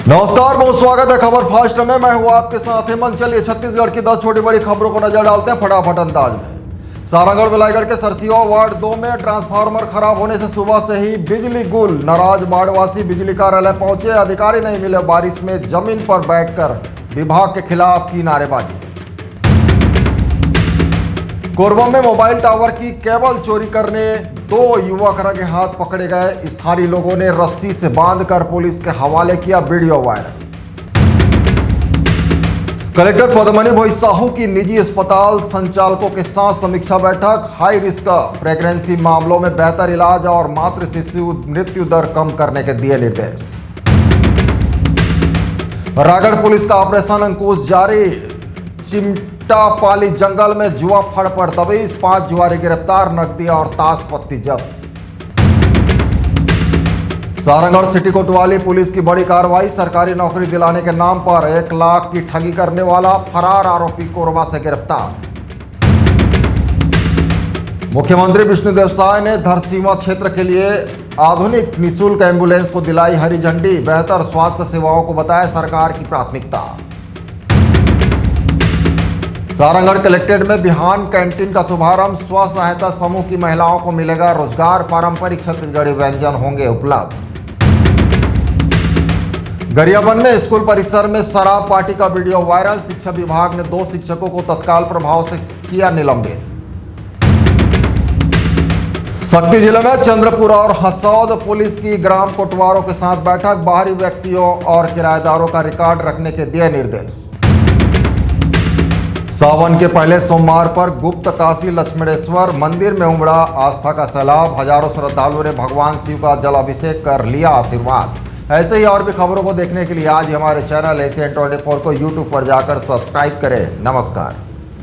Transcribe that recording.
नमस्कार, बहुत स्वागत है खबर फास्ट में। मैं हूं आपके साथ हेमंत। चलिए छत्तीसगढ़ की 10 छोटी बड़ी खबरों को नजर डालते हैं फटाफट अंदाज में। सारंगढ़ बिलाईगढ़ के सरसिया वार्ड 2 में ट्रांसफार्मर खराब होने से सुबह से ही बिजली गुल। नाराज बाढ़वासी बिजली कार्यालय पहुंचे, अधिकारी नहीं मिले। बारिश में जमीन पर बैठकर विभाग के खिलाफ की नारेबाजी। कोरबा में मोबाइल टावर की केबल चोरी करने 2 युवक रंगे हाथ पकड़े गए। स्थानीय लोगों ने रस्सी से बांधकर पुलिस के हवाले किया वीडियो वायरल। कलेक्टर पद्मनी भोई साहू की निजी अस्पताल संचालकों के साथ समीक्षा बैठक। हाई रिस्क प्रेगनेंसी मामलों में बेहतर इलाज और मातृ शिशु मृत्यु दर कम करने के दिए निर्देश। रायगढ़ पुलिस का ऑपरेशन अंकुश जारी। चिमटापाली जंगल में जुआ फड़ पर दबिश, 5 जुआरी गिरफ्तार, नकदी और ताश पत्ती जब्त। सारंगढ़ सिटी कोतवाली पुलिस की बड़ी कार्रवाई। सरकारी नौकरी दिलाने के नाम पर 1 लाख की ठगी करने वाला फरार आरोपी कोरबा से गिरफ्तार। मुख्यमंत्री विष्णुदेव साय ने धरसीमा क्षेत्र के लिए आधुनिक निःशुल्क एम्बुलेंस को दिलाई हरी झंडी। बेहतर स्वास्थ्य सेवाओं को बताया सरकार की प्राथमिकता। सारंगढ़ कलेक्ट्रेट में बिहान कैंटीन का शुभारंभ। स्व सहायता समूह की महिलाओं को मिलेगा रोजगार। पारंपरिक छत्तीसगढ़ी व्यंजन होंगे उपलब्ध। गरियाबंद में स्कूल परिसर में शराब पार्टी का वीडियो वायरल। शिक्षा विभाग ने 2 शिक्षकों को तत्काल प्रभाव से किया निलंबित। शक्ति जिले में चंद्रपुर और हसौद पुलिस की ग्राम कोटवारों के साथ बैठक। बाहरी व्यक्तियों और किराएदारों का रिकॉर्ड रखने के दिए निर्देश। सावन के पहले सोमवार पर गुप्त काशी लक्ष्मणेश्वर मंदिर में उमड़ा आस्था का सैलाब। हजारों श्रद्धालुओं ने भगवान शिव का जलाभिषेक कर लिया आशीर्वाद। ऐसे ही और भी खबरों को देखने के लिए आज ही हमारे चैनल एशियन 24 को यूट्यूब पर जाकर सब्सक्राइब करें। नमस्कार।